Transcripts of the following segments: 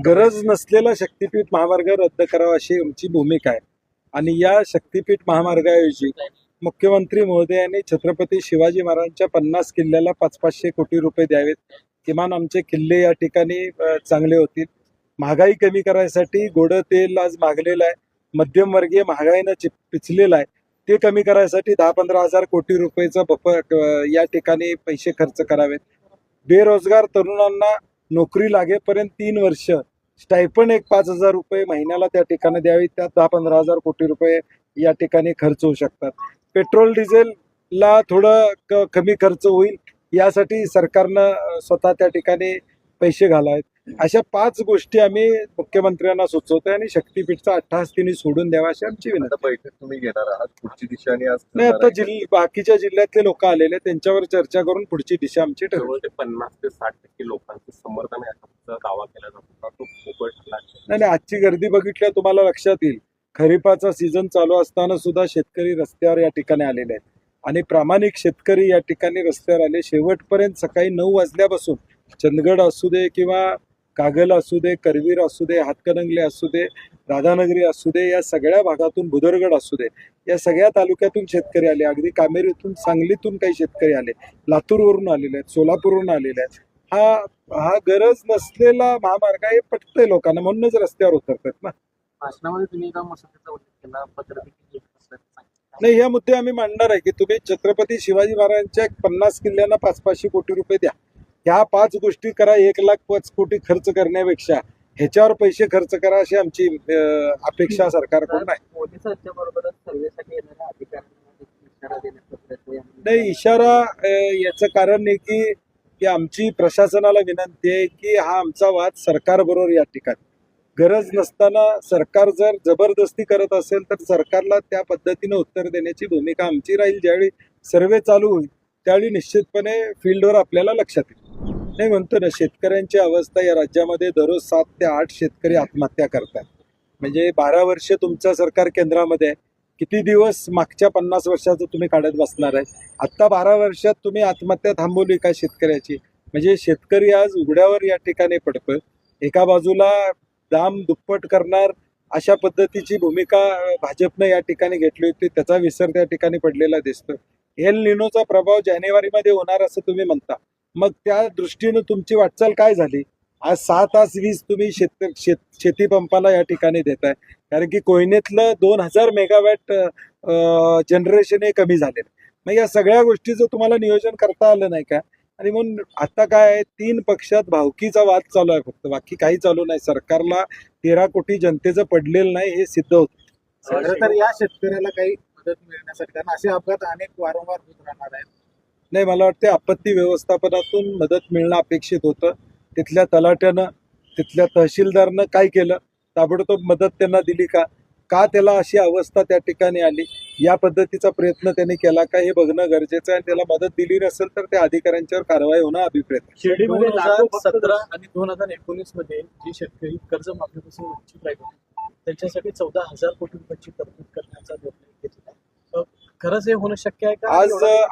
गरज नसलेला शक्तीपीठ महामार्ग रद्द करावा अशी आमची भूमिका आहे. आणि या शक्तीपीठ महामार्गाऐवजी मुख्यमंत्री महोदयांनी छत्रपती शिवाजी महाराजांच्या 50 किल्ल्याला 500-500 कोटी रुपये द्यावेत. किमान आमचे किल्ले या ठिकाणी चांगले होतील. महागाई कमी करायसाठी गोडं तेल आज मागलेलं आहे, मध्यमवर्गीय महागाईनं पिचलेलं आहे, ते कमी करायसाठी 10-15 हजार कोटी रुपयेचा बफर या ठिकाणी पैसे खर्च करावेत. बेरोजगार तरुणांना नोकरी लागेपर्यंत 3 वर्ष स्टायपंड एक 5,000 रुपये महिन्याला त्या ठिकाणी द्यावी. त्यात 10-15 हजार कोटी रुपये या ठिकाणी खर्च होऊ शकतात. पेट्रोल डिझेलला थोडं कमी खर्च होईल यासाठी सरकारनं स्वतः त्या ठिकाणी पैसे घालावेत. अशा 5 गोष्टी आम्ही मुख्यमंत्र्यांना सुचवतोय आणि शक्तीपीठचा अट्टहास तिने सोडून द्यावा अशी आमची विनंती. बैठक तुम्ही घेणार आहात, पुढची दिशा आणि आज नाही, आता बाकीच्या जिल्ह्यातले लोक आलेले त्यांच्यावर चर्चा करून पुढची दिशा आमची ठरवू. जवळ ते 50 ते 60% लोकांचं समर्थन आहे असा दावा केला जातो. तो फुकट नाही, आजची गर्दी बघितल्या तुम्हाला लक्षात येईल. खरीपाचा सीझन चालू असताना सुद्धा शेतकरी रस्त्यावर या ठिकाणी आलेले आहेत आणि प्रामाणिक शेतकरी या ठिकाणी रस्त्यावर आले. शेवटपर्यंत सकाळी 9 वाजल्यापासून चंदगड असू दे किंवा कागल असू दे, करवीर असू दे, हातकणंगले असू दे, राधानगरी असू दे, या सगळ्या भागातून, बुदरगड असू दे, या सगळ्या तालुक्यातून शेतकरी आले. अगदी कामेरीतून, सांगलीतून काही शेतकरी आले, लातूरवरून आलेले आहेत, सोलापूरवरून आलेले आहेत. हा गरज नसलेला महामार्ग आहे, पटतंय लोकांना, म्हणूनच रस्त्यावर उतरतात ना. भाषणामध्ये तुम्ही एका मसुद्याचा उल्लेख केला, पत्र देखील नाही, ह्या मुद्दे आम्ही मांडणार आहे की तुम्ही छत्रपती शिवाजी महाराजांच्या 50 किल्ल्यांना 500-500 कोटी रुपये द्या. ह्या 5 गोष्टी करा. 1,05,00,000 कोटी खर्च करण्यापेक्षा ह्याच्यावर पैसे खर्च करा अशी आमची अपेक्षा सरकारकडून आहे. नाही, इशारा याचं कारण नाही की आमची प्रशासनाला विनंती आहे की हा आमचा वाद सरकारबरोबर या ठिकाणी गरज नसताना सरकार जर जबरदस्ती करत असेल तर सरकारला त्या पद्धतीने उत्तर देण्याची भूमिका आमची राहील. ज्यावेळी सर्वे चालू होईल त्यावेळी निश्चितपणे फील्डवर आपल्याला लक्षात येईल. नाही, म्हणतो ना, शेतकऱ्यांची अवस्था या राज्यामध्ये दररोज 7 ते 8 शेतकरी आत्महत्या करतात. म्हणजे 12 वर्ष तुमचं सरकार केंद्रामध्ये आहे. किती दिवस मागच्या 50 वर्षाचं तुम्ही काढत बसणार आहे? आत्ता 12 वर्षात तुम्ही आत्महत्या थांबवली का शेतकऱ्याची? म्हणजे शेतकरी आज उघड्यावर या ठिकाणी पडतोय. एका बाजूला दाम दुप्पट करणार अशा पद्धतीची भूमिका भाजपनं या ठिकाणी घेतली होती, त्याचा विसर त्या ठिकाणी पडलेला दिसतो. एल निनोचा प्रभाव जानेवारीमध्ये होणार असं तुम्ही म्हणता, मग त्या दृष्टीनं तुमची वाटचाल काय झाली? आज 6 तास वीज तुम्ही शेती पंपाला या ठिकाणी देताय, कारण की कोयनेतलं 2000 मेगावॅट जनरेशन हे कमी झालेलं. मग या सगळ्या गोष्टीचं तुम्हाला नियोजन करता आलं नाही का? आणि म्हणून आता काय आहे, 3 पक्षात भावकीचा वाद चालू आहे फक्त, बाकी काही चालू नाही. सरकारला 13 कोटी जनतेचं पडलेलं नाही हे सिद्ध होतं. तर या शेतकऱ्याला काही मदत मिळण्यासाठी, कारण असे अपघात अनेक वारंवार होत राहणार आहेत. नाही, मला वाटते आपत्ती व्यवस्थापनातून मदत मिळणं अपेक्षित होतं. तिथल्या तलाट्यानं, तिथल्या तहसीलदारनं काय केलं? ताबडतोब मदत त्यांना दिली का? त्याला अशी अवस्था त्या ठिकाणी आली? या पद्धतीचा प्रयत्न त्यांनी केला का हे बघणं गरजेचं आहे. त्याला मदत दिली नसेल तर त्या अधिकाऱ्यांच्यावर कारवाई होणं अभिप्रेत. शिर्डीमध्ये 2017 आणि 2019 मध्ये जे शेतकरी कर्जमाफीपासून वंचित राहिले त्यांच्यासाठी 14,000 कोटी रुपयांची तरतूद करण्याचा निर्णय घेतला. खरंच हे होणं शक्य आहे का?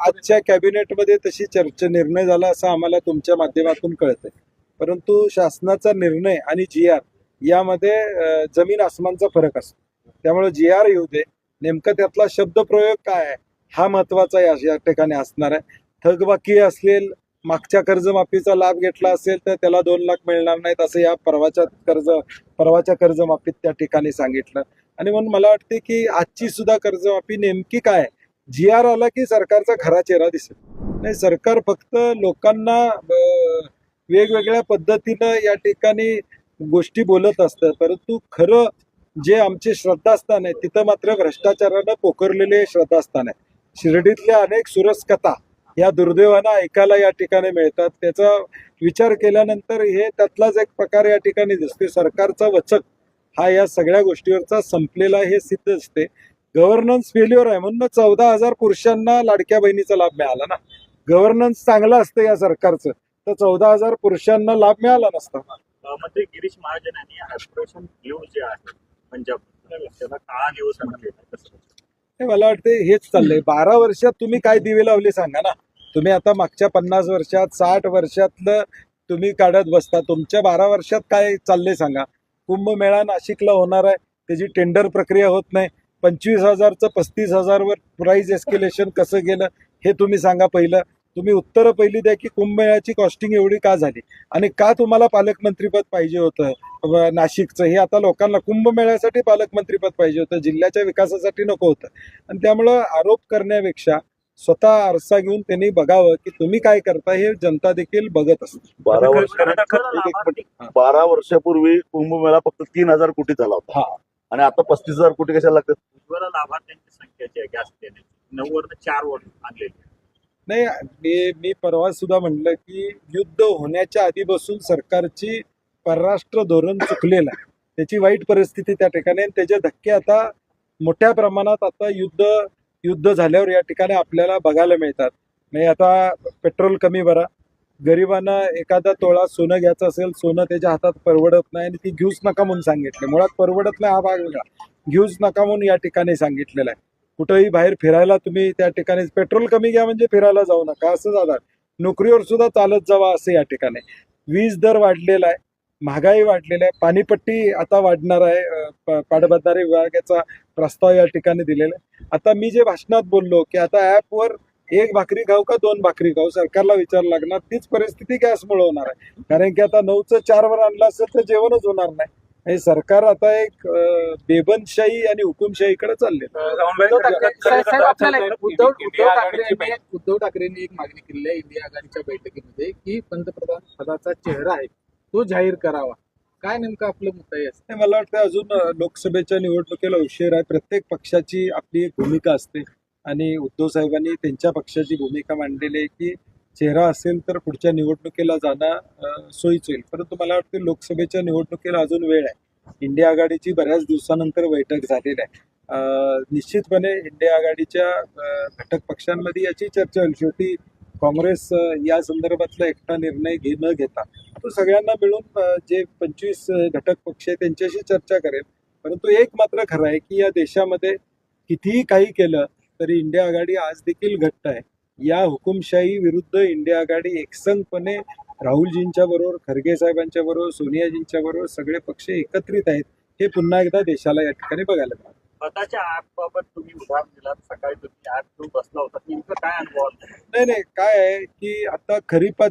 आजच्या कॅबिनेटमध्ये तशी निर्णय झाला असं आम्हाला तुमच्या माध्यमातून कळतंय. परंतु शासनाचा निर्णय आणि GR यामध्ये जमीन आसमानचा फरक असतो. त्यामुळे GR येऊ दे, नेमकं त्यातला शब्दप्रयोग काय आहे हा महत्वाचा या ठिकाणी असणार आहे. थकबाकी असेल, मागच्या कर्जमाफीचा लाभ घेतला असेल तर त्याला 2 लाख मिळणार नाहीत असं या परवाच्या कर्जमाफीत त्या ठिकाणी सांगितलं. आणि म्हणून मला वाटते की आजची सुद्धा कर्जमाफी नेमकी काय, GR आला की सरकारचा खरा चेहरा दिसेल. नाही, सरकार फक्त लोकांना वेगवेगळ्या पद्धतीनं या ठिकाणी गोष्टी बोलत असतं, परंतु खरं जे आमचे श्रद्धास्थान आहे तिथं मात्र भ्रष्टाचारानं पोखरलेले श्रद्धास्थान आहे. शिर्डीतल्या अनेक सुरस कथा या दुर्दैवानं ऐकायला या ठिकाणी मिळतात. त्याचा विचार केल्यानंतर हे त्यातलाच एक प्रकार या ठिकाणी दिसते. सरकारचा वचक हा या सगळ्या गोष्टीवरचा संपलेला हे सिद्ध असते. गव्हर्नन्स फेल्युअर आहे, म्हणून 14,000 पुरुषांना लाडक्या बहिणीचा लाभ मिळाला ना. गव्हर्नन्स चांगलं असतं या सरकारचं तर 14,000 पुरुषांना लाभ मिळाला नसता. मंत्री गिरीश महाजन यांनी ऑपरेशन ब्ल्यू जे आहे पंजाब त्याला काळा दिवस म्हटले. मला वाटते हेच चाललंय. 12 वर्षात तुम्ही काय दिवे लावले सांगा ना. तुम्ही आता मागच्या 50 वर्षात 60 वर्षातलं तुम्ही काढत बसता. तुमच्या 12 वर्षात काय चाललंय सांगा. कुंभमेळा नाशिकला होणार आहे, त्याची टेंडर प्रक्रिया होत नाही. 25,000चं 35,000वर प्राइस एस्केलेशन कसं गेलं हे तुम्ही सांगा. पहिलं तुम्ही उत्तरं पहिली द्या की कुंभमेळ्याची कॉस्टिंग एवढी का झाली आणि का तुम्हाला पालकमंत्रीपद पाहिजे होतं नाशिकचं. हे आता लोकांना कुंभमेळ्यासाठी पालकमंत्रीपद पाहिजे होतं, जिल्ह्याच्या विकासासाठी नको होतं. आणि त्यामुळं आरोप करण्यापेक्षा स्वतः आरसा घेऊन त्यांनी बघावं की तुम्ही काय करता, हे जनता देखील बघत असते. 12 वर्ष खरं लाभार्थी 12 वर्षापूर्वी कुंभमेळा फक्त 3,000 कोटी झाला होता हा. आणि आता 35,000 कोटी कशाला लागतात? उज्ज्वला लाभार्थ्यांची संख्या जी आहे गॅस देण्याची 9 वरनं 4 वर आणलेली आहे. नाही, मी परवा सुद्धा म्हणलं की युद्ध होण्याच्या आधीपासून सरकारची परराष्ट्र धोरण चुकलेलं आहे. त्याची वाईट परिस्थिती त्या ठिकाणी आणि त्याचे धक्के आता मोठ्या प्रमाणात आता युद्ध झाल्यावर या ठिकाणी आपल्याला बघायला मिळतात. नाही, आता पेट्रोल कमी भरा, गरिबांना एखादा तोळा सोनं घ्यायचं असेल, सोनं त्याच्या हातात परवडत नाही आणि ती घेऊच नका म्हणून सांगितलं. मुळात परवडत नाही हा भाग वेगळा, घेऊच नका म्हणून या ठिकाणी सांगितलेलं आहे. कुठंही बाहेर फिरायला तुम्ही त्या ठिकाणी पेट्रोल कमी घ्या म्हणजे फिरायला जाऊ नका असं जाणार. नोकरीवर सुद्धा चालत जावा असं या ठिकाणी. वीज दर वाढलेला आहे, महागाई वाढलेली आहे, पाणीपट्टी आता वाढणार आहे, पाटबंधारे विभागाचा प्रस्ताव या ठिकाणी दिलेला आहे. आता मी जे भाषणात बोललो की आता ॲपवर 1 भाकरी खाऊ का 2 भाकरी खाऊ सरकारला विचार लागणार, तीच परिस्थिती गॅसमुळे होणार आहे. कारण की आता 9चं 4वर आणलं असेल तर जेवणच होणार नाही. हे सरकार आता एक बेबंदशाही आणि हुकुमशाहीकडे चालले. उद्धव ठाकरेंनी एक मागणी केली आहे इंडिया आघाडीच्या बैठकीमध्ये की पंतप्रधान पदाचा चेहरा आहे तो जाहीर करावा. काय नेमका आपला मुद्दा आहे? नाही, मला वाटतं अजून लोकसभेच्या निवडणुकीला उशीर आहे. प्रत्येक पक्षाची आपली एक भूमिका असते आणि उद्धव साहेबांनी त्यांच्या पक्षाची भूमिका मांडलेली आहे की चेहरा असेल तर पुढच्या निवडणुकीला जाणं सोयीचं होईल. परंतु मला वाटतं लोकसभेच्या निवडणुकीला अजून वेळ आहे. इंडिया आघाडीची बऱ्याच दिवसानंतर बैठक झालेली आहे. निश्चितपणे इंडिया आघाडीच्या घटक पक्षांमध्ये याची चर्चा होईल. शेवटी काँग्रेस या संदर्भातला एकटा निर्णय न घेता तो सगळ्यांना मिळून जे 25 घटक पक्ष आहेत त्यांच्याशी चर्चा करेल. परंतु एक मात्र खरं आहे की या देशामध्ये कितीही काही केलं तरी इंडिया आघाडी आज देखील घट्ट आहे. या हुकुमशाही विरुद्ध इंडिया आघाडी एकसंघपणे राहुलजींच्या बरोबर, खरगे साहेबांच्या बरोबर, सोनियाजींच्या बरोबर सगळे पक्ष एकत्रित आहेत. हे पुन्हा एकदा देशाला या ठिकाणी बघायला मिळालं. स्वतःच्या ऍप बाबत तुम्ही उदाहरण दिलात. सकाळी तुम्ही ऍप घेऊन बसला होता, नेमकं काय अनुभव आला? नाही, काय आहे की आता खरीप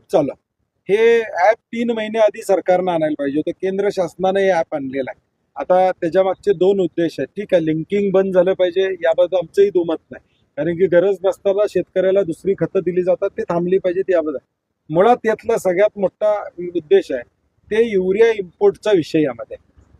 चालू आहे. हे ॲप 3 महिने आधी सरकारनं आणायला पाहिजे होतं. केंद्र शासनानं हे ॲप आणलेलं आहे. आता त्याच्या मागचे 2 उद्देश आहेत. ठीक आहे, लिंकिंग बंद झालं पाहिजे याबद्दल आमचंही दुमत नाही. कारण की गरज नसताना शेतकऱ्याला दुसरी खतं दिली जातात, ते थांबली पाहिजेत याबद्दल. मुळात यातला सगळ्यात मोठा उद्देश आहे ते युरिया इम्पोर्टचा विषय. यामध्ये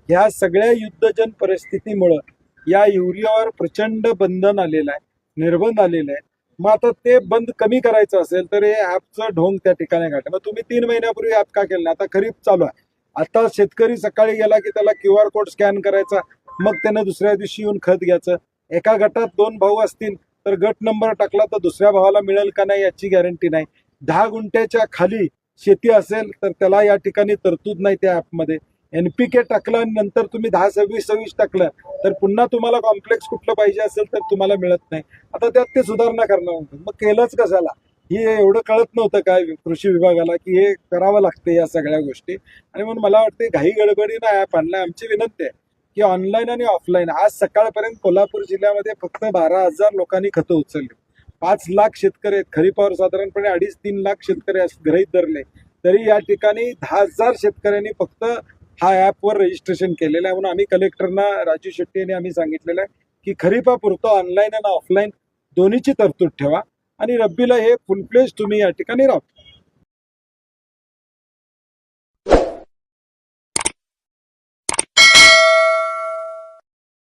ह्या सगळ्या युद्धजन परिस्थितीमुळं या युरियावर प्रचंड बंधन आलेलं आहे, निर्बंध आलेले आहे. मग आता ते बंद कमी करायचं असेल तर हे ॲपचं ढोंग त्या ठिकाणी घालतं. मग तुम्ही 3 महिन्यापूर्वी ॲप का केलं नाही? आता खरीप चालू आहे. आता शेतकरी सकाळी गेला की त्याला QR कोड स्कॅन करायचा, मग त्यानं दुसऱ्या दिवशी येऊन खत घ्यायचं. एका गटात 2 भाऊ असतील तर गट नंबर टाकला तर दुसऱ्या भावाला मिळेल का नाही याची गॅरंटी नाही. 10 गुंठ्याच्या खाली शेती असेल तर त्याला या ठिकाणी तरतूद नाही त्या ॲपमध्ये. NPK टाकलं आणि नंतर तुम्ही 10-26-26 टाकलं तर पुन्हा तुम्हाला कॉम्प्लेक्स कुठलं पाहिजे असेल तर तुम्हाला मिळत नाही. आता त्यात ते सुधारणा करणार. मग केलंच कशाला? हे एवढं कळत नव्हतं काय कृषी विभागाला की हे करावं लागतं या सगळ्या गोष्टी. आणि म्हणून मला वाटते घाई गडबडीनं ॲप आणलाय. आमची विनंती आहे की ऑनलाईन आणि ऑफलाईन. आज सकाळपर्यंत कोल्हापूर जिल्ह्यामध्ये फक्त 12,000 लोकांनी खतं उचलली. 5 लाख शेतकरी आहेत. खरीपावर साधारणपणे 2.5-3 लाख शेतकरी गृहीत धरले. तरी या ठिकाणी 10,000 शेतकऱ्यांनी फक्त हा ॲपवर रजिस्ट्रेशन केलेलं आहे. म्हणून आम्ही कलेक्टरना, राजू शेट्टी यांनी आम्ही सांगितलेलं आहे की खरीपापुरतं ऑनलाईन आणि ऑफलाईन दोन्हीची तरतूद ठेवा आणि रब्बीला हे फुल फ्लेज तुम्ही या ठिकाणी राहा.